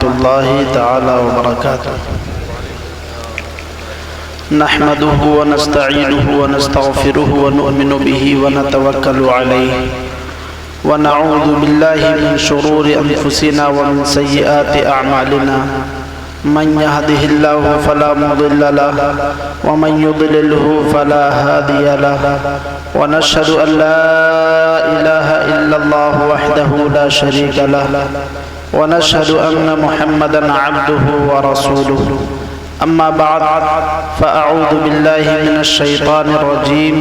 ताला व बरकातुहू। नहमदुहु व नस्तईनुहु व नस्तगफिरुहु व नु'मिनु बिही व नतवक्कलु अलैहि व नऊज़ु बिल्लाहि मिन शुरूरि अनफुसिना व मिन सय्यिआति अअमालिना। मन यहदिहिल्लाहु फला मुदिल्ल लहु व मन युद्लिलहु फला हादिय लहु व नशहदु अन ला इलाहा इल्लल्लाहु वहदहु ला शरीका लहु व नशहदु अन्न मुहम्मदन अब्दुहु व रसूलुहु। अम्मा बअद फ़अऊज़ु बिल्लाहि मिनश शैतानिर रजीम।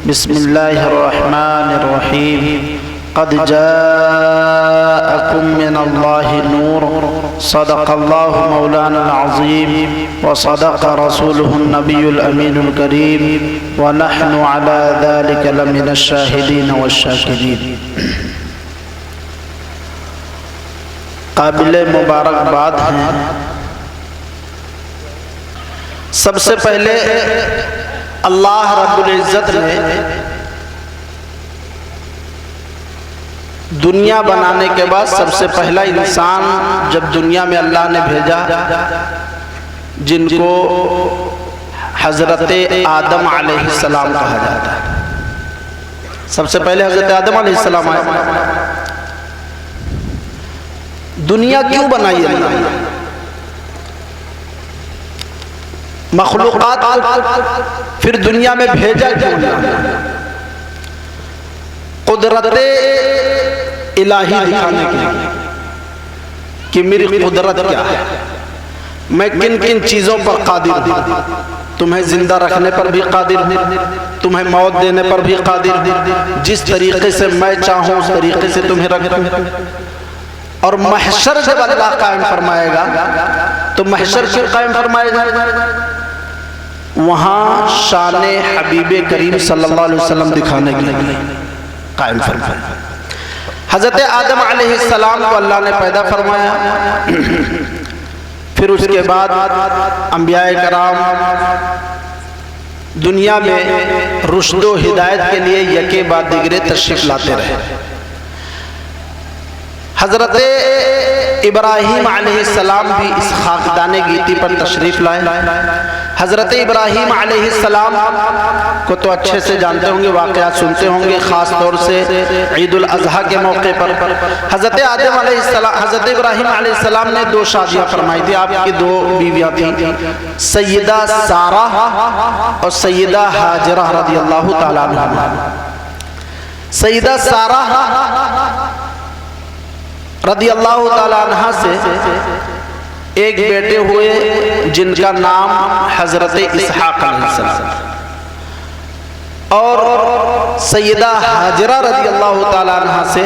बिस्मिल्लाहिर रहमानिर रहीम। क़द जाअकुम मिनल्लाहि नूर सदक़ल्लाहु मौलानाल अज़ीम व सदक़ रसूलुहुन नबियुल अमीनुल करीम व नहनु अला ज़ालिका लमिनश शाहिदीन वश्शाकिरीन। काबिल मुबारकबाद हैं। सबसे पहले अल्लाह रब्बुल इज़्ज़त ने दुनिया बनाने के बाद सबसे पहला इंसान जब दुनिया में अल्लाह ने भेजा, जिनको हज़रत आदम अलैहिस्सलाम कहा जाता है। सबसे पहले हज़रत आदम अलैहिस्सलाम आए। दुनिया क्यों बनाई अल्लाह ने? मखलूक़ात फिर दुनिया में भेजा क्यों? कुदरत इलाही दिखाने के लिए कि मेरी कुदरत क्या है, मैं किन किन चीज़ों पर कादिर हूँ। तुम्हें जिंदा रखने पर भी कादिर हूँ, तुम्हें मौत देने पर भी कादिर हूँ। जिस तरीके से मैं चाहूँ उस तरीके से तुम्हें रखूँ। और महशर जब अल्लाह कायम फरमाएगा तो महशर क्यों कायम फरमाएगा? वहाँ शान हबीबे करीम सल्लल्लाहु अलैहि वसल्लम दिखाने के लिए कायम फरमाया। हज़रत आदम अलैहिस्सलाम को अल्लाह ने पैदा फरमाया। फिर उसके बाद अंबियाए कराम दुनिया में रुश्द व हिदायत के लिए यके बाद दिगरे तशरीफ लाते रहे। हज़रत इब्राहीम अलैहिस्सलाम भी इस खाकदाने गीती पर तशरीफ़ लाए। हज़रत इब्राहीम अलैहिस्सलाम को तो अच्छे से जानते होंगे, वाक़यात सुनते होंगे, ख़ास तौर से ईद उल अज़हा के मौके पर। हज़रत आदम अलैहिस्सलाम, हज़रत इब्राहीम अलैहिस्सलाम ने दो शादियाँ फरमाई थी। आपकी दो बीवियाँ थीं, सैयदा सारा और सैयदा हाजरा रज़ियल्लाहु ताला अन्हा। सैयदा सारा रज़ियल्लाहु ताला अन्हा से एक बेटे हुए जिनका नाम हज़रत इसहाक़ अलैहिस्सलाम, और सैयदा हाजरा रज़ियल्लाहु ताला अन्हा से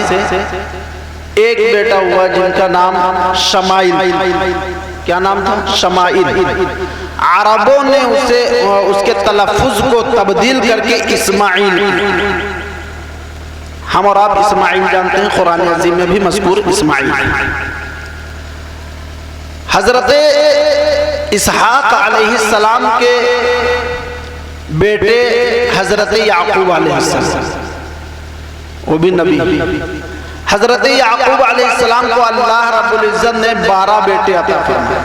एक बेटा हुआ जिनका नाम शमाइल। क्या नाम था? शमाइल। अरबों ने उसे उसके तलफ़ुज़ को तब्दील करके इस्माइल। हम और आप इस्माइल जानते हैं, कुरान अज़ीम में भी मज़कूर इस्माइल। हज़रत इसहाक़ अलैहिस्सलाम के बेटे हज़रत याक़ूब अलैहिस्सलाम, वो भी नबी। हज़रत याक़ूब अलैहिस्सलाम को अल्लाह रब्बुल इज़्ज़त ने 12 बेटे अता फरमाए।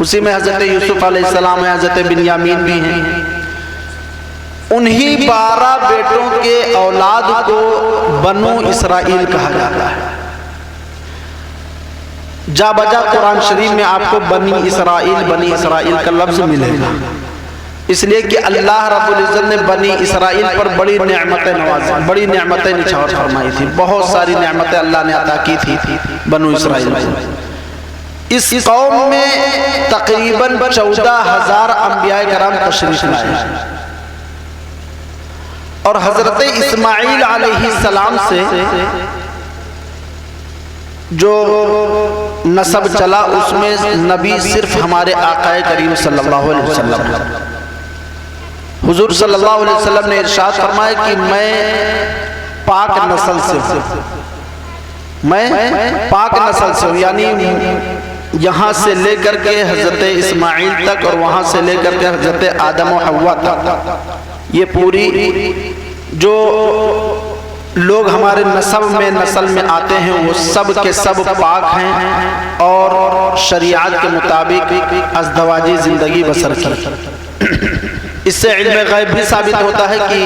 उसी में हज़रत यूसुफ़ अलैहिस्सलाम है, हज़रत बिन्यामीन भी हैं। उन्हीं 12 बेटों के औलाद को बनु इसराइल कहा जाता है। जा बजा कुरान शरीफ में आपको बनी इसराइल का लफ्ज़ मिलेगा, इसलिए कि अल्लाह रब्बुल इज़्ज़त ने बनी इसराइल पर बड़ी नेमतें नवाज़ी, बड़ी नेमतें निछावर फरमाई थी। बहुत सारी नेमतें अल्लाह ने अता की थी बनु इसराइल को। इस कौम में तकरीबन 14,000 अंबियाए कराम तशरीफ़ लाए और हज़रत इस्माइल अलैहिस्सलाम से जो नसब चला उसमें नबी सिर्फ हमारे आकाए करीम सल्लल्लाहु अलैहि वसल्लम। हुजूर सल्लल्लाहु अलैहि वसल्लम ने इरशाद फरमाया कि मैं पाक नस्ल से हूँ, मैं पाक नस्ल से हूँ, यानी यहाँ से लेकर के हज़रत इस्माइल तक और वहाँ से लेकर के हज़रत आदम और हव्वा तक, ये पूरी जो लोग हमारे नस्ल में आते हैं वो सब के सब पाक हैं और शरीयत के मुताबिक अज़दवाजी ज़िंदगी बसर की। इससे इल्म गैब भी साबित होता है कि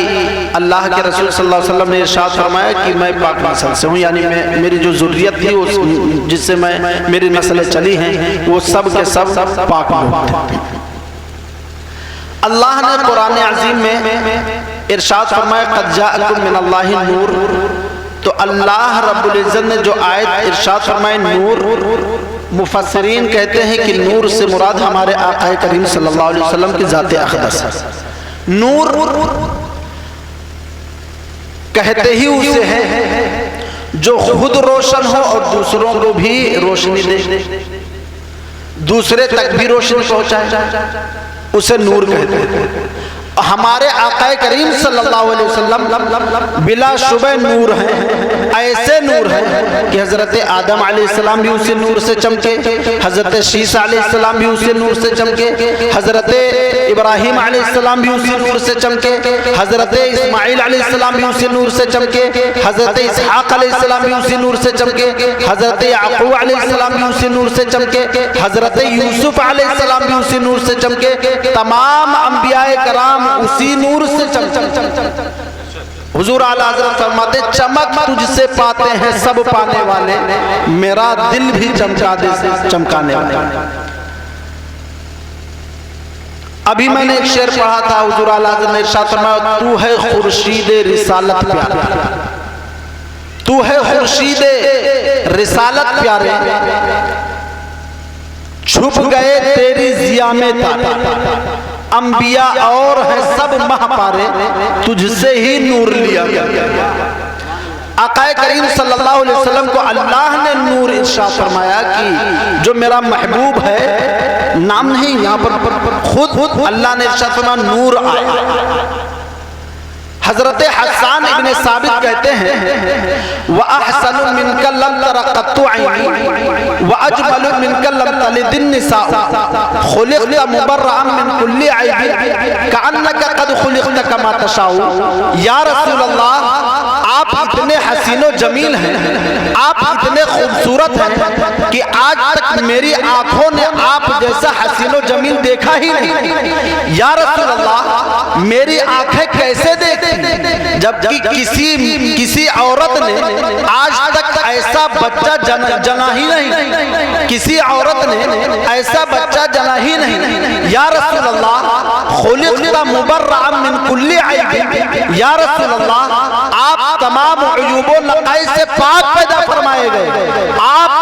अल्लाह के रसूल सल्लल्लाहु अलैहि वसल्लम ने इरशाद फरमाया कि मैं पाक नस्ल से हूँ, यानी मेरी जो ज़ुर्रियत थी जिससे मेरी नस्लें चली हैं वो सब के सब पाक लोग थे। अल्लाह ने कुरान अज़ीम में इरशाद फरमाया क़द जाअकुम मिनल्लाहि नूर। तो अल्लाह रब्बुल इज़्ज़त ने जो आयत इरशाद फरमाए नूर, मुफस्सिरीन कहते हैं कि नूर से मुराद हमारे आक़ा करीम सल्लल्लाहु अलैहि वसल्लम की ज़ात अक़दस है। नूर कहते ही उसे है जो खुद रोशन हो और दूसरों को भी रोशनी दे, दूसरे तक भी रोशनी पहुंचाए, उसे नूर कहते हैं। हमारे आक़ा करीम सल्लल्लाहु अलैहि वसल्लम बिलाशुबह नूर हैं, ऐसे नूर हैं कि हज़रत आदम अलैहिस्सलाम भी उसी नूर से चमके, हज़रत शीसा अलैहिस्सलाम भी उसी नूर से चमके, हज़रत इब्राहीम अलैहिस्सलाम भी उसी नूर से चमके, हज़रत इस्माईल अलैहिस्सलाम भी उसी नूर से चमके, हज़रत इसहाक़ अलैहिस्सलाम भी उसी नूर से चमके, हज़रत याक़ूब अलैहिस्सलाम भी उसी नूर से चमके, हज़रत यूसुफ अलैहिस्सलाम भी उसी नूर से चमके। तमाम अंबियाए कराम उसी नूर से चमके। हुजूर आला हज़रत फरमाते चमक तुझसे पाते हैं सब पाने वाले, मेरा दिल भी चमका दे चमकाने वाले। अभी मैंने एक शेर पढ़ा था, हुजूर आला हज़रत ने इरशाद फरमाया तू है खुर्शीद रिसालत प्यारे, तू है खुर्शीद रिसालत प्यारे, छुप गए तेरी ज़िया में तारे, अंबिया और है सब महपारे, तुझसे ही नूर लिया गया। आक़ा करीम सल्लल्लाहु अलैहि वसल्लम को अल्लाह ने नूर इरशाद फरमाया कि जो मेरा महबूब है, नाम नहीं यहाँ पर खुद अल्लाह ने इरशाद फरमाया नूर आया। हज़रत हस्सान इब्न साबित कहते हैं व अहसनु मिनका लम तरा क़त्तु ऐनी व अजमलु मिनका लम तलिदिन निसाउ खुलिक़्ता मुबर्रअन मिन कुल्ली ऐबी कअन्नका क़द खुलिक़्ता कमा तशाउ। या रसूल अल्लाह, आप इतने हसीनो जमील हैं, आप इतने खूबसूरत हैं कि आज तक मेरी आंखों ने आप जैसा हसीनो जमील देखा ही नहीं। या रसूल अल्लाह, मेरी आंखें कैसे देखती जबकि किसी औरत ने आज तक ऐसा बच्चा जना ही नहीं, किसी औरत ने ऐसा बच्चा जना ही नहीं। या रसूल अल्लाह, खुलिक़्ता मुबर्रअन मिन कुल्ली ऐब। या रसूल अल्लाह, आप तमाम अयूबो नक़ाइस से पाक पैदा फरमाए गए, आप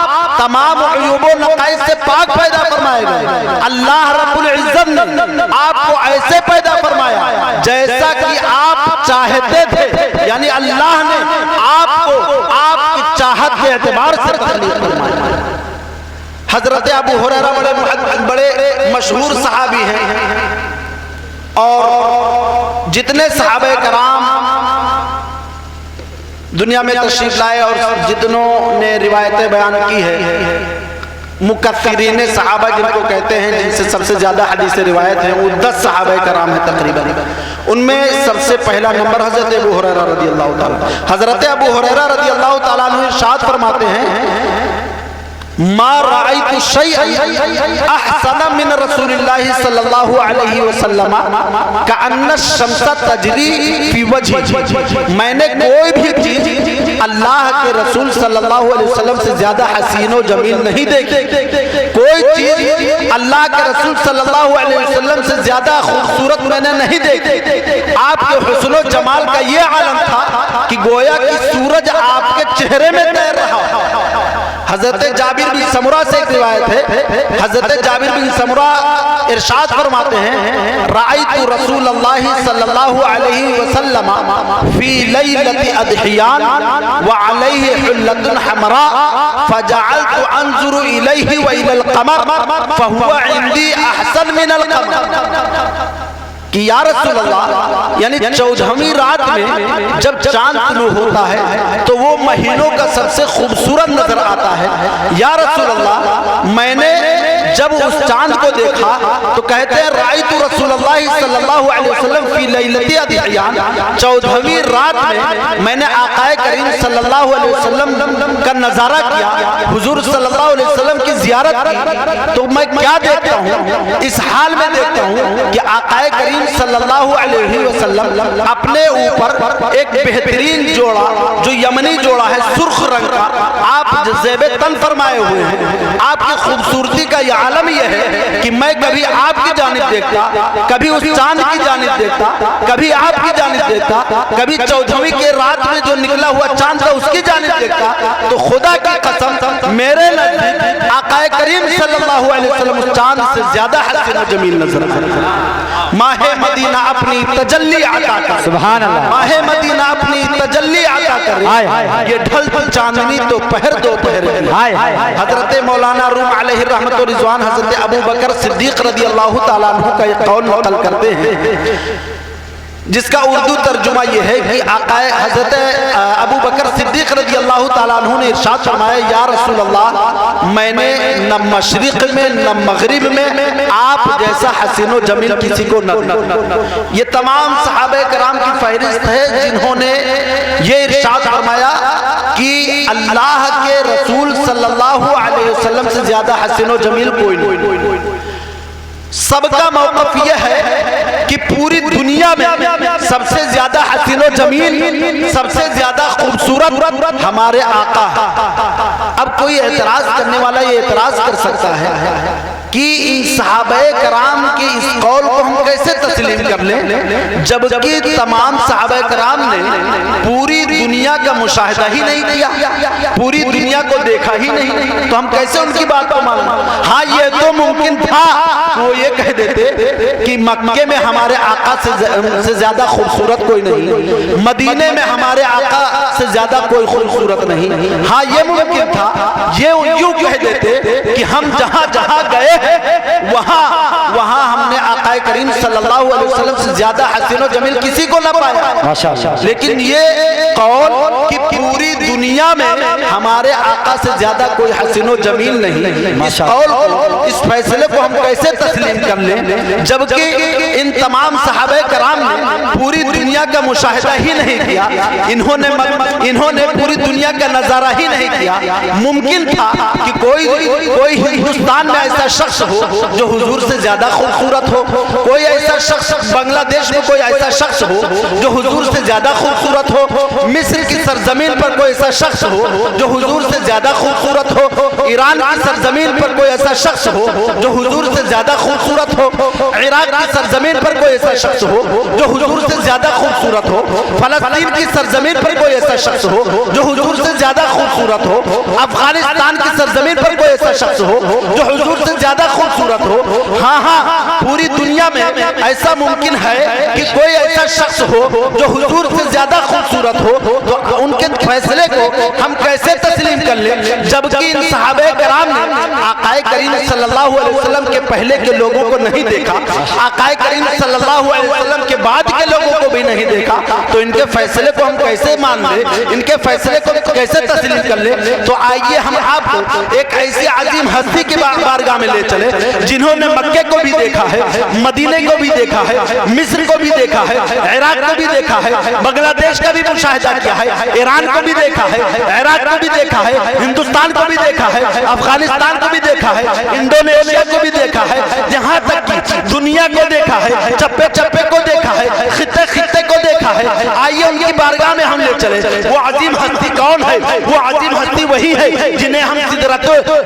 तमाम अयूबो नक़ाइस से पाक पैदा फरमाए गए। अल्लाह रब्बुल इज़्ज़त ने आपको ऐसे पैदा फरमाया जैसा कि आप चाहते थे, यानी अल्लाह ने आपको आपकी चाहत के एतबार से तख्लीक़ फरमाया। हज़रत अबू हुरैरा बड़े मशहूर सहाबी हैं और जितने सहाबे कराम दुनिया में तशरीफ लाए और जितनों ने रिवायतें बयान की है, मुकफ़िरीन सहाबा जिनको कहते हैं, जिनसे सबसे ज़्यादा हदीस रिवायत है, वो 10 सहाबा कराम हैं तकरीबन। उनमें सबसे पहला नंबर हज़रत अबू हुरैरा रज़ियल्लाहु ताला। हज़रत अबू हुरैरा रज़ियल्लाहु ताला अन्हु इरशाद फरमाते हैं मा राइतु शैअन अहसन मिन रसूलिल्लाहि सल्लल्लाहु अलैहि वसल्लम कअन्न शम्स तजरी फी वजही। मैंने कोई भी चीज अल्लाह के रसूल सल्लल्लाहु अलैहि वसल्लम से ज्यादा हसीन व जमील नहीं देखी, कोई चीज अल्लाह के रसूल सल्लल्लाहु अलैहि वसल्लम से ज्यादा खूबसूरत मैंने नहीं देखी। आपके हुस्न व जमाल का ये आलम था कि गोया कि सूरज आपके चेहरे में तैर रहा। हज़रत जाबिर बिन समुरा से एक रिवायत है, हज़रत जाबिर बिन समुरा इरशाद फरमाते हैं राइतु रसूलल्लाहि सल्लल्लाहु अलैहि वसल्लम फी लैलति अदहियान व अलैहि हुल्लतुन हमरा फजअलतु अंजुरु इलैहि व इलल क़मर फहुवा इंदी अहसन मिनल क़मर। कि या रसूल अल्लाह, यानी 14वीं रात में जब चांद तुलू होता है तो वो महीनों का सबसे खूबसूरत नजर आता है। या रसूल अल्लाह, मैंने जब उस चांद को देखा तो कहते हैं राइतु रसूलुल्लाह सल्लल्लाहु अलैहि वसल्लम फी लैलती अदहियान, 14वीं रात में मैंने आकाए करीम सल्लल्लाहु अलैहि वसल्लम का नजारा किया, हुजूर सल्लल्लाहु अलैहि वसल्लम की जियारत की। तो मैं क्या देखता हूँ, इस हाल में देखता हूँ कि आकाए करीम सल्लल्लाहु अलैहि वसल्लम अपने ऊपर एक बेहतरीन जोड़ा, जो यमनी जोड़ा है सुर्ख रंग का, आप ज़ेबे तन फरमाए हुए हैं। आपकी खूबसूरती का यह आलम यह है कि मैं कभी आपकी जानिब देखता, कभी उस चांद की जानिब देखता, कभी आपकी जानिब देखता, कभी 14वीं के रात में जो निकला हुआ चांद था उसकी जानिब देखता। तो खुदा की कसम मेरे नज़दीक आकाए करीम सल्लल्लाहु अलैहि वसल्लम उस चांद से ज्यादा हसीन और जमील नजर आता। माहे मदीना अपनी तजल्ली अता कर, सुभान अल्लाह, माहे मदीना अपनी तजल्ली अता कर, ये ढलती चांदनी तो पहर दो पहर। हजरत मौलाना रूम अलैहि रहमत व रिज़वान हजरत अबू बकर सिद्दीक रज़ी अल्लाह तआला अन्हु का एक कौल नकल करते हैं, जिसका उर्दू तर्जुमा यह है कि आकाए हजरत अबू बकर सिद्दीक रज़ी अल्लाह तआला अन्हु ने इरशाद फरमाया, या रसूल अल्लाह, मैंने न मशरिक में न मगरिब में आप जैसा हसीन व जमील किसी को न। ये तमाम सहाबे कराम की फहरिस्त है जिन्होंने ये इरशाद फरमाया कि अल्लाह के रसूल सल्लल्लाहु अलैहि वसल्लम से ज्यादा हसीन व जमील कोई नहीं। सबका मौक़िफ़ यह है कि पूरी दुनिया में सबसे ज्यादा हसीन व जमील, सबसे ज्यादा खूबसूरत हमारे आका है। अब कोई एतराज करने वाला ये एतराज कर सकता है कि इन सहाबाए कराम के इस कौल को हम कैसे तस्लीम कर लें, जबकि तमाम सहाबाए कराम ने पूरी दुनिया का मुशाहिदा ही नहीं किया, पूरी दुनिया को देखा ही नहीं, तो हम कैसे उनकी बात को मानें। हाँ, ये तो मुमकिन था वो ये कह देते कि मक्के में हमारे आका से ज्यादा खूबसूरत कोई नहीं, मदीने में हमारे आका से ज्यादा कोई खूबसूरत नहीं। हाँ, ये मुमकिन था, ये यूं कह देते कि हम जहां जहां गए वहां हमने आका करीम सल्लल्लाहु अलैहि वसल्लम से ज्यादा हसीन और जमील किसी को न पाया। लेकिन ये कौल कि पूरी दुनिया में हमारे आका से ज्यादा कोई हसीन और जमील नहीं, इस कौल, इस फैसले को हम कैसे तस्लीम कर लें, जबकि इन तमाम सहाबे कराम ने पूरी दुनिया का मुशाहिदा ही नहीं किया, इन्होंने पूरी दुनिया का नजारा ही नहीं किया। मुमकिन था कि कोई हिंदुस्तान में ऐसा शख्स हो जो हुजूर से ज्यादा खूबसूरत हो, कोई ऐसा शख्स बांग्लादेश में कोई ऐसा शख्स हो जो हुजूर से ज्यादा खूबसूरत हो, मिस्र की सरजमीन पर कोई ऐसा शख्स हो जो हुजूर से ज्यादा खूबसूरत हो, ईरान की सरजमीन पर कोई ऐसा शख्स हो जो हुजूर से ज्यादा खूबसूरत हो, इराक की सरजमीन पर कोई ऐसा शख्स हो जो हुजूर से ज्यादा खूबसूरत हो, फलस्तीन की सरजमीन पर कोई ऐसा शख्स हो जो हुजूर से ज्यादा खूबसूरत हो, अफगानिस्तान की सरजमीन पर कोई ऐसा शख्स हो जो हुजूर से ज्यादा खूबसूरत हो। हाँ, पूरी दुनिया में ऐसा मुमकिन है कि कोई ऐसा शख्स हो जो हुजूर से ज्यादा खूबसूरत हो, तो उनके फैसले को हम कैसे तस्लीम कर लें, जबकि इन सहाबे कराम ने आकाए करीम सल्लल्लाहु अलैहि वसल्लम के पहले के लोगों को नहीं देखा, आकाए करीम सल्लल्लाहु अलैहि वसल्लम के बाद के लोगों को भी नहीं देखा, तो इनके फैसले को हम कैसे मान लें, इनके फैसले को कैसे तस्लीम कर लें। तो आइए हम आपको एक ऐसी अजीम हस्ती के बारगाह में ले चले जिन्होंने मक्के को भी देखा है, मदीने को भी देखा है, मिस्र को भी देखा है, इराक को भी देखा है, बांग्लादेश का भी मुशाहिदा किया है, ईरान को भी देखा है, इराक को भी देखा है, हिंदुस्तान को भी देखा है, अफगानिस्तान को भी देखा है, इंडोनेशिया को भी देखा है, यहाँ तक कि दुनिया को देखा है, चप्पे चप्पे को देखा है, खित्ते खित्ते को देखा है। आइए उनकी बारगाह में हम ले चले। वो अजीम हस्ती कौन है? वो अजीम हस्ती वही है जिन्हें हम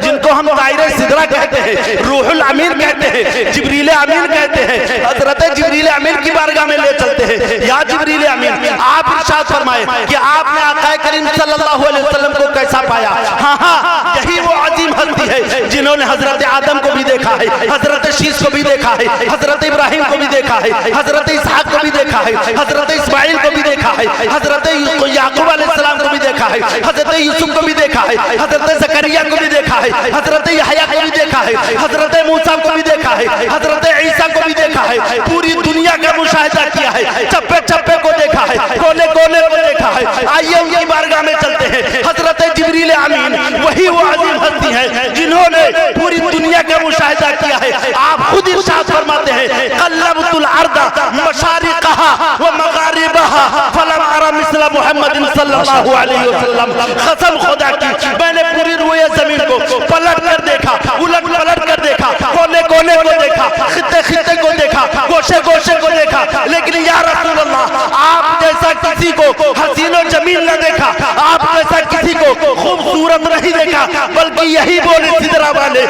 जिनको हम दायरे सिदरा कहते हैं, रूहुल अमीन कहते हैं, जिब्रील अमीन कहते हैं। हजरत जिब्रील अमीन की बारगाह में ले चलते हैं। या जिब्रील अमीन, आप इरशाद फरमाए कि आपने आका करीम सल्लल्लाहु अलैहि वसल्लम को कैसा पाया? हाँ, यही वो अजीम हस्ती है जिन्होंने हजरत आदम को भी देखा है, हजरत शीश को भी देखा है, हजरत इब्राहिम को भी देखा है, हजरत इसहाक को भी देखा है, हजरत इस्माइल को भी देखा है, हजरत याकूब अलैहिस्सलाम को भी देखा है, हजरत यूसुफ को भी देखा है, हजरत जकरिया को भी देखा है, हजरत यहया को भी देखा है, हजरत मूसा को भी देखा है, हजरत ईसा को भी देखा है। पूरी दुनिया का मुशाहिदा किया है, चप्पे चप्पे को देखा है, कोने कोने को देखा है। आइए उनकी बारगाह में चलते हैं। हजरत जिब्रील अमीन वही वो अजीम हस्ती है जिन्होंने पूरी दुनिया का मुशाहिदा पैदा किया है। आप खुद इरशाद फरमाते हैं कल्लबतुल अर्दा मशारिकहा व मगारिबहा फलम अरा मिस्ल मुहम्मद सल्लल्लाहु अलैहि वसल्लम। कसम खुदा की मैंने पूरी रोए जमीन को पलट कर देखा, उलट पलट कर देखा, कोने कोने को देखा, खित्ते खित्ते को देखा, गोशे गोशे को देखा, लेकिन या रसूल अल्लाह आप जैसा किसी को हसीन और जमील न देखा, आप जैसा किसी को खूबसूरत नहीं देखा, बल्कि यही बोले सिदरा वाले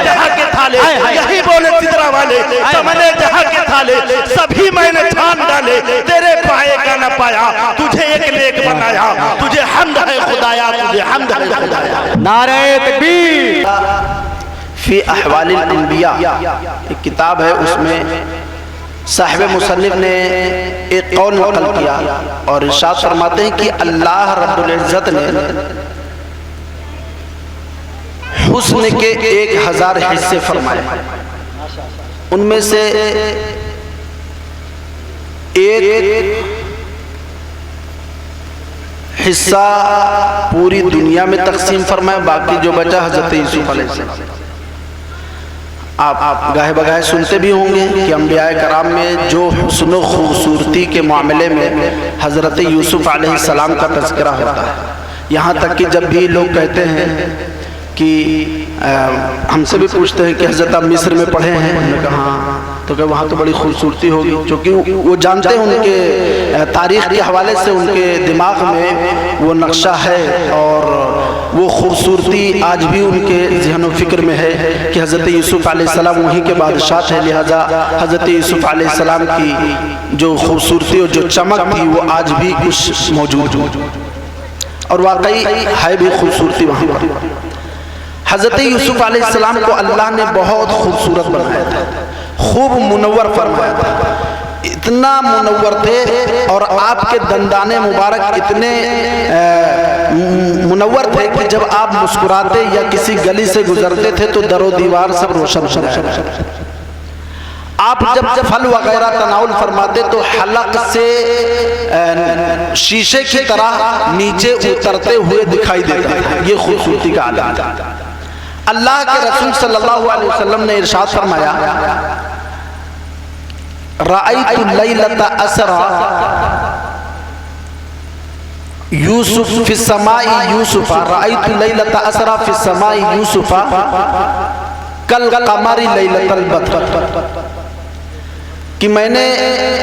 जहां के थाले, यही बोले सिदरा वाले समने जहां के थाले, सभी मैंने ठान डाले, तेरे पाए का न पाया, तुझे एक नेक बनाया, तुझे हम्द है खुदाया, तुझे हम्द है खुदाया। नारे तकबीर। फी अहवालिल अंबिया एक किताब है, उसमें साहिब मुसन्निफ ने एक कौल नकल किया और इरशाद फरमाते हैं कि अल्लाह रब्बुल इज्जत ने हुस्न के 1000 हिस्से फरमाए, उनमें से एक हिस्सा पूरी दुनिया में तकसीम फरमाए, बाकी जो बचा हजरत यूसुफ अलैहिस्सलाम। आप गाहे बगाहे सुनते भी होंगे कि अंबियाए कराम में जो हुस्न खूबसूरती के मामले में हजरत यूसुफ अलैहिस्सलाम का तज़किरा होता है। यहाँ तक कि जब भी लोग कहते हैं कि हमसे भी पूछते हैं कि हजरत आप मिस्र में पढ़े हैं, हमने कहा हाँ, तो क्या वहाँ तो बड़ी खूबसूरती होगी, क्योंकि वो जानते हैं उनके तारीख़ के हवाले से उनके दिमाग में वो नक्शा है और वो खूबसूरती आज भी उनके ज़हन व फ़िक्र में है कि हज़रत यूसुफ अलैहिस्सलाम वहीं के बादशाह थे, लिहाजा हज़रत यूसुफ अलैहिस्सलाम की जो खूबसूरती और जो चमक थी वो आज भी कुछ मौजूद और वाकई है भी खूबसूरती वहाँ पर। हज़रत यूसुफ अलैहिस्सलाम को अल्लाह ने बहुत खूबसूरत बनाया था, खूब मुनव्वर फरमाया था, इतना मुनव्वर थे और आपके दंदाने मुबारक इतने मुनव्वर थे कि जब आप मुस्कुराते या किसी गली से गुजरते थे तो दरो दीवार सब रोशन हो। आप जब फल वगैरह तनाउल फरमाते तो हलक से शीशे की तरह नीचे उतरते हुए दिखाई देता है, ये खूबसूरती का आलम था। अल्लाह के रसूल सल्लल्लाहु अलैहि वसल्लम ने इरशाद फरमाया राअयतु लैलता असरा यूसुफ फिस समाई यूसुफा, राअयतु लैलता असरा फिस समाई यूसुफा कल कमरी लैलतल बद्र, कि मैंने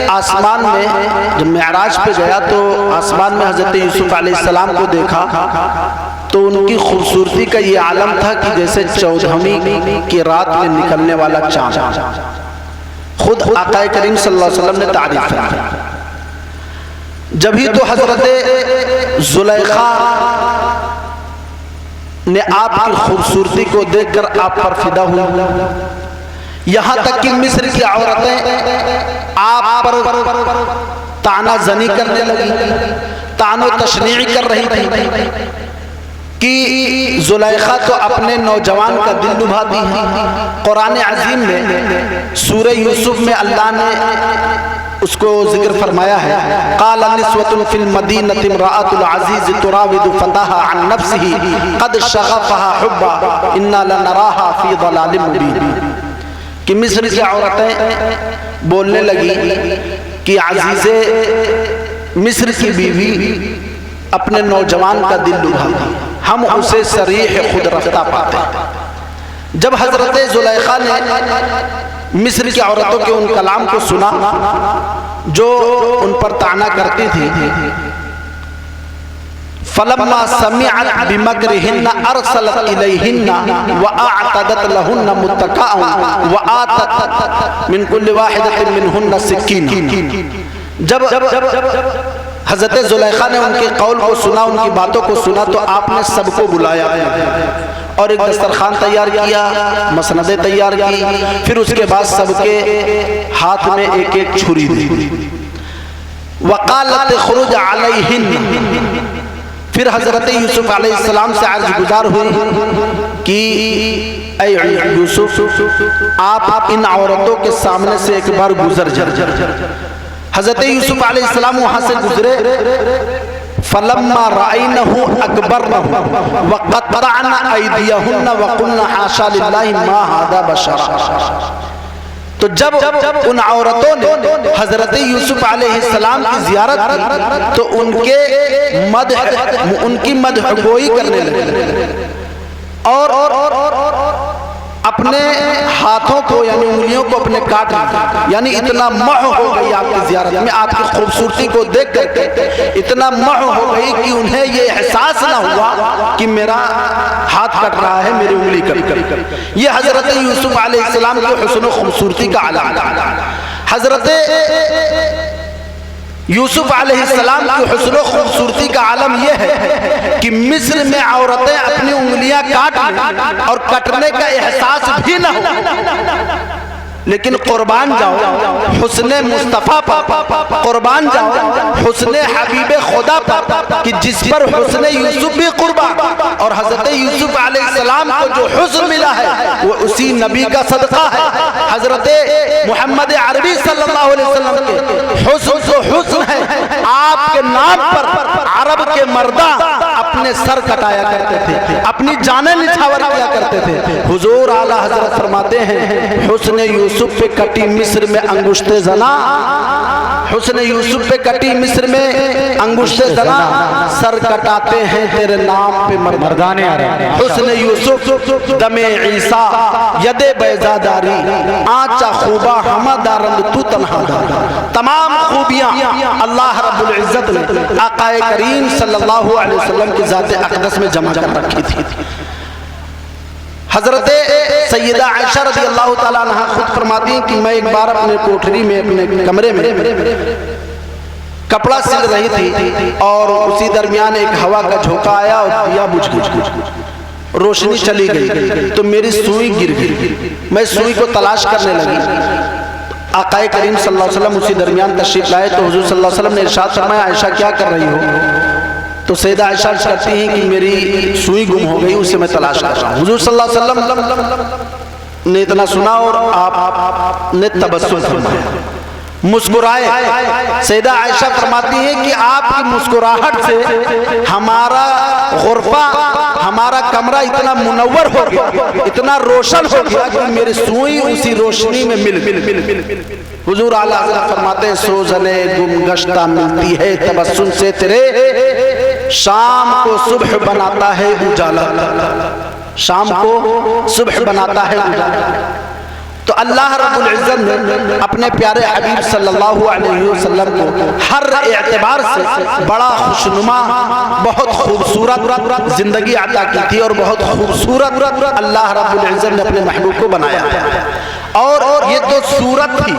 आसमान में जब मेराज पे गया तो आसमान में हज़रत यूसुफ अलैहिस्सलाम को देखा तो उनकी खूबसूरती का ये आलम था कि जैसे 14वीं की रात में निकलने वाला चाँद। खुद आका करीम सल्लल्लाहु अलैहि वसल्लम ने तारीफ की। जब ही तो हज़रत ज़ुलैखा ने आपकी खूबसूरती को देखकर आप पर फिदा हुई, यहाँ तक कि मिस्र की औरतें आप पर ताना जनी करने लगी, तानो तशनीई कर रही थी कि ज़ुलैखा तो अपने नौजवान का दिल लुभाती है। कुरान अज़ीम में सूरह यूसुफ में अल्लाह ने उसको जिक्र फरमाया है, क़ाल निस्वतुन फिल मदीनति इम्राअतुल अज़ीज़ तुराविदु फ़ताहा अन नफ्सिही क़द शग़फ़हा हुब्बा इन्ना लनराहा फ़ी ज़लालिम मुबीन, कि मिस्र की औरतें बोलने लगी कि अज़ीज़े मिस्र की बीवी अपने नौजवान का दिल लुभाती, हम उसे सरीह खुद रफ्ता पाते हैं। जब हज़रत ज़ुलैखा ने मिस्र की औरतों के उन कलाम को सुना जो उन पर ताना करती थी, फलम्मा समिअत बिमकरिहिन्ना अरसलत इलैहिन्ना व अअतदत लहुन्ना मुत्तकाअन व आतत मिन कुल्लि वाहिदतिन मिनहुन्ना सिक्कीन। जब हज़रत ज़ुलैखा ने उनके कौल को सुना, उनकी बातों को सुना, तो आपने सबको बुलाया और एक दस्तरखान तैयार किया, मसनदें तैयार की, फिर उसके बाद सबके हाथ में एक एक छुरी दी। वक़ालत ख़ुरुज अलैहिन, फिर हज़रत यूसुफ अलैहिस्सलाम से अर्ज़ गुज़ार हुई कि ऐ यूसुफ आप इन औरतों के सामने से एक बार गुजर जाए। हज़रत यूसुफ अलैहिस्सलाम वहाँ से गुजरे, फलम्मा राइनहु अकबरनहु व क़त्तअना अयदियहुन्ना व क़ुल्ना हाशा लिल्लाहि मा हादा बशरा। तो जब उन औरतों ने हजरत यूसुफ अलैहिस्सलाम की जियारत की तो उनकी मदहगोई करने लगे और अपने हाथों को यानी उंगलियों को अपने काट लिया। यानी इतना मह हो गई आपकी जियारत में, आपकी खूबसूरती को देख करके इतना मह हो गई कि उन्हें ये एहसास ना हुआ कि मेरा हाथ कट रहा है, मेरी उंगली कट। ये हजरत यूसुफ अलैहिस्सलाम की हुस्न खूबसूरती का आलम। हजरत यूसुफ अलैहिस्सलाम की हुस्न खूबसूरती का आलम यह है कि मिस्र में औरतें अपनी उंगलियां काट लें और कटने का एहसास भी न हो, लेकिन कुर्बान जाओ हुस्ने मुस्तफ़ा पर, कुर्बान जाओ हुस्ने हबीबे खुदा पर कि जिस पर हुस्ने यूसुफ भी कुर्बान। और हजरत यूसुफ अलैहिस्सलाम को जो हुस्न मिला है वो उसी नबी का सदका है। हजरत मोहम्मद अरबी सल्लल्लाहु अलैहि वसल्लम के हुस्न जो हुस्न है, आपके नाम पर अरब के मर्दा अपने सर कटाया करते थे, अपनी जानें निछावर किया करते थे। हुजूर आला हजरत फरमाते हैं हुस्न यूसुफ पे कटी मिस्र में अंगुश्ते जना, हुस्न यूसुफ पे कटी मिस्र में अंगुश्ते जना, सर कटाते हैं तेरे नाम पे मर्दाने आ रहे। हुस्न यूसुफ दमे ईसा यदे बैजादारी आचा खूबा हमादारंद तू तन्हादारी। तमाम खूबियां अल्लाह रब्बुल इज्जत ने आकाए करीम सल्लल्लाहु अलैहि वसल्लम की ज़ात अक़दस में जमा कर रखी थी। हजरत सैयदा आयशा रज़ी अल्लाह ताला अन्हा खुद फरमाती हैं कि मैं एक बार अपने कोठरी में, अपने कमरे में कपड़ा सिल रही थी और उसी दरमियान एक हवा का झोंका आया और दिया बुझ गया, रोशनी चली गई तो मेरी सुई गिर गई। मैं सुई को तलाश करने लगी। आकाए करीम सल्लल्लाहु अलैहि वसल्लम उसी दरमियान तशरीफ लाए तो हुजूर सल्लल्लाहु अलैहि वसल्लम ने इरशाद फरमाया, आयशा क्या कर रही हो? तो सैयदा आयशा कहती हैं कि मेरी सुई गुम हो गई, उसे मैं तलाश कर रहा हूँ। हुजूर सल्लल्लाहु अलैहि वसल्लम ने इतना सुना और आपने तबस्सुम फरमाया, मुस्कुराए। सैयदा आयशा फरमाती है कि आपकी मुस्कुराहट से हमारा गुरफा, हमारा कमरा इतना मुनव्वर हो गया, इतना रोशन हो गया कि मेरी सुई उसी रोशनी में मिल गई। हुजूर आला हज़रत फरमाते हैं सोज़ने गुमगश्ता मिलती है तबस्सुम से तेरे, शाम को सुबह बनाता है उजाला, शाम को सुबह बनाता है उजाला। तो अल्लाह रब्बुल इज्जत ने अपने प्यारे हबीब सल्लल्लाहु अलैहि वसल्लम को हर एतबार से बड़ा खुशनुमा, बहुत खूबसूरत जिंदगी अता की थी और बहुत खूबसूरत अल्लाह रब्बुल इज्जत ने अपने महबूब को बनाया। और ये तो सूरत थी,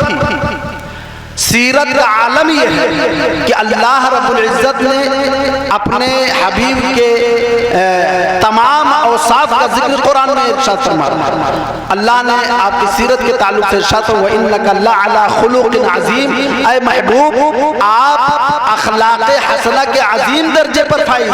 सीरत का आलम यह है कि अल्लाह रब्बुल इज्जत ने अपने हबीब के तमाम औसाफ का जिक्र कुरान में इरशाद फरमाया। अल्लाह ने आपकी सीरत के ताल्लुक से इरशाद व इन्नका लअला खुलुकिन अज़ीम, ऐ महबूब आप अखलाक़े हसना के अजीम दर्जे पर फाइज।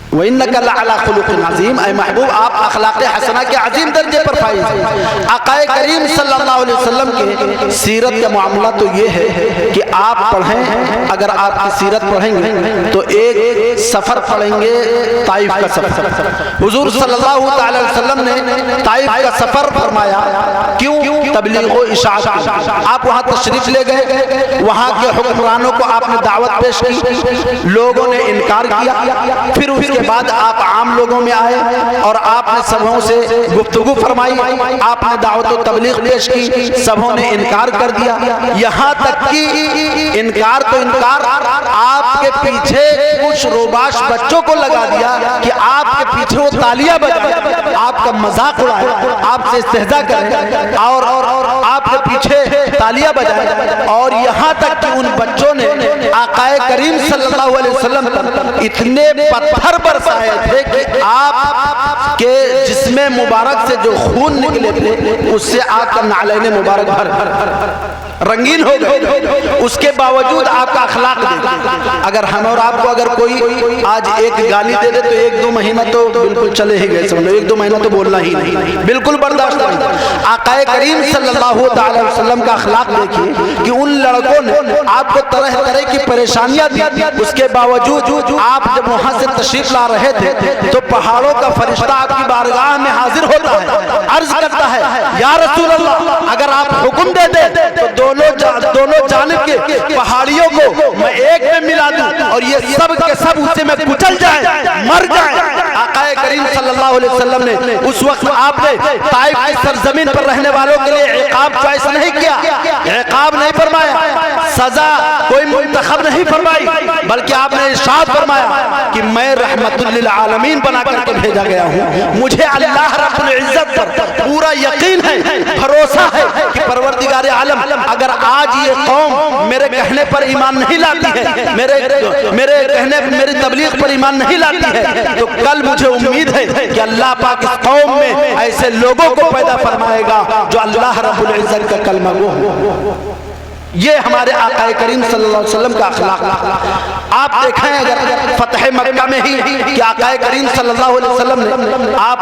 व इन्नका लअला खुलुकिन अज़ीम, ऐ महबूब आप अखलाक़े हसना के अजीम दर्जे पर फाइज। आक़ाए करीम सल्लल्लाहु अलैहि वसल्लम के सीरत का मामला तो ये है कि आप पढ़ें, अगर आपकी सीरत पढ़ेंगे तो एक सफ़र पढ़ेंगे ताइफ का सफ़र। हुजूर सल्लल्लाहु अलैहि वसल्लम ने ताइफ का सफ़र फरमाया, क्यों? तबलीग व इशाअत। आप वहाँ तशरीफ़ ले गए, वहाँ के हुक्मरानों को आपने दावत पेश की, लोगों ने इनकार किया। फिर उसके बाद आप आम लोगों में आए और आपने सबों से गुफ्तगू फरमाई, आपने दावत व तबलीग पेश की, सबों ने इनकार कर दिया। यहाँ तक कि इनकार तो इनकार, आपके पीछे कुछ रोबाश बच्चों को लगा दिया कि आपके पीछे वो तालियां बजाएं, आपका मजाक उड़ाए, आपसे इस्तेहजा करें और आपके पीछे तालियां बजाएं। और यहाँ तक कि उन बच्चों ने आकाए करीम सल्लल्लाहु अलैहि वसल्लम पर इतने पत्थर बरसाए थे कि आपके जिस्मे मुबारक से जो खून निकले थे उससे आपका नालैने मुबारक भर रंगीन हो गए। उसके बावजूद आपका अखलाक देखिए। अगर हम और आपको अगर कोई आज एक गाली दे दे तो 1-2 महीना तो बिल्कुल चले ही गए, समझो 1-2 महीना तो बोलना ही नहीं, बिल्कुल बर्दाश्त नहीं। आकाए करीम सल्लल्लाहु अलैहि वसल्लम का अखलाक देखिए कि उन लड़कों ने आपको तरह तरह की परेशानियां दी, उसके बावजूद आप जब वहां से तशरीफ ला रहे थे तो पहाड़ों का फरिश्ता आपकी बारगाह में हाजिर होता है, अर्ज करता है या रसूल अल्लाह, अगर आप हुक्म दे दे तो दोनों जानिब के पहाड़ियों को मैं एक में मिला दूं और ये सब के सब उससे में कुचल जाए, मर जाए। आकाए करीम सल्लल्लाहु अलैहि वसल्लम ने उस वक्त आपने ताइफ की सरजमीन पर रहने वालों के लिए इकाब चॉइस नहीं किया, इकाब नहीं फरमाया, सजा कोई मुंतखब नहीं फरमाई, बल्कि आपने इरशाद फरमाया कि मैं रहमतुल लिल आलमीन बना करके भेजा गया हूँ। मुझे अल्लाह रब्बुल इज्जत पर पूरा यकीन है, भरोसा है कि परवरदिगार आलम अगर आज ये कौम मेरे कहने पर ईमान नहीं लाती है, मेरे कहने मेरी तबलीग पर ईमान नहीं लाती है, तो कल मुझे उम्मीद है कि अल्लाह पाक इस कौम में ऐसे लोगों को पैदा फरमाएगा जो अल्लाह रब्बुल इज्जत का कलमा गो। ये हमारे आकाए करीम सल्लल्लाहु अलैहि वसल्लम का अखलाक। आप देखें अगर फतह मक्का में ही कि आकाए करीम सल्लल्लाहु अलैहि वसल्लम ने आप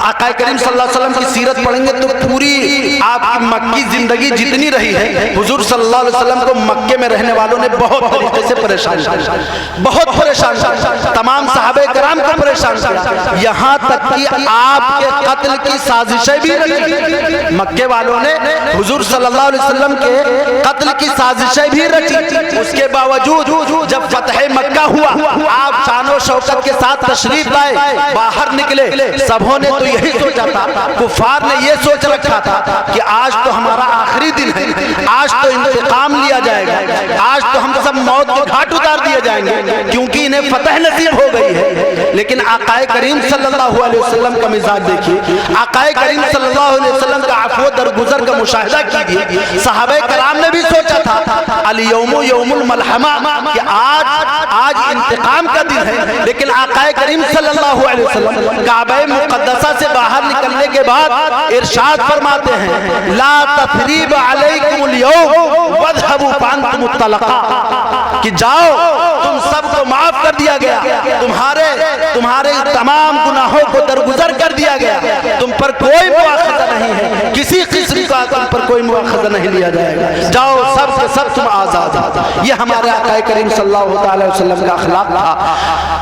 आकाए करीम सल्लल्लाहु अलैहि वसल्लम की सीरत पढ़ेंगे तो पूरी आपकी मक्की जिंदगी जितनी रही है, हुजूर सल्लल्लाहु अलैहि वसल्लम को मक्के में रहने वालों ने बहुत तरीके से परेशान किया, बहुत परेशान किया, तमाम सहाबे कराम को परेशान किया, यहाँ तक कि आपके कत्ल की साजिशें भी रची। मक्के वालों ने हुजूर सल्लल्लाहु अलैहि वसल्लम के कत्ल की साजिशें भी रची। उसके बावजूद जब फतह मक्का हुआ, आप शानो शौकत के साथ तशरीफ लाए, बाहर निकले, सबों ने तो यही सोचा था, कुफार ने ये सोच रखा था कि आज तो हमारा आखिरी दिन है, आज तो इंतकाम लिया जाएगा, आज तो हम सब मौत के घाट उतार दिए जाएंगे क्योंकि इन्हें फतह नसीब हो गई है। लेकिन आकाए करीम सल्लल्लाहु अलैहि वसल्लम का मिजाज देखिए, आकाए करीम सल्लल्लाहु अलैहि वसल्लम का अफ़्व दरगुजर का मुशाहिदा कीजिए। सहाबे कराम ने भी सोचा था अल यौमु यौमुल मलहमा कि आज इंतकाम का दिन है, लेकिन आकाए करीम सल्लल्लाहु अलैहि वसल्लम काबा मुक़द्दसा से बाहर निकलने के बाद इरशाद फरमाते हैं ला तथरीब अलैकुमुल यौम वज़हबू फांतुमुत तलक़ा, कि जाओ तुम सबको माफ कर दिया गया, तुम्हारे तमाम गुनाहों को दरगुजर कर दिया गया, तुम पर कोई मुआखज़ा नहीं है, किसी किस्म का तुम पर कोई मुआखज़ा नहीं लिया जाएगा, जाओ सब के सब तुम आजाद। ये हमारे आका करीम सल्लल्लाहु अलैहि वसल्लम का अखलाक था।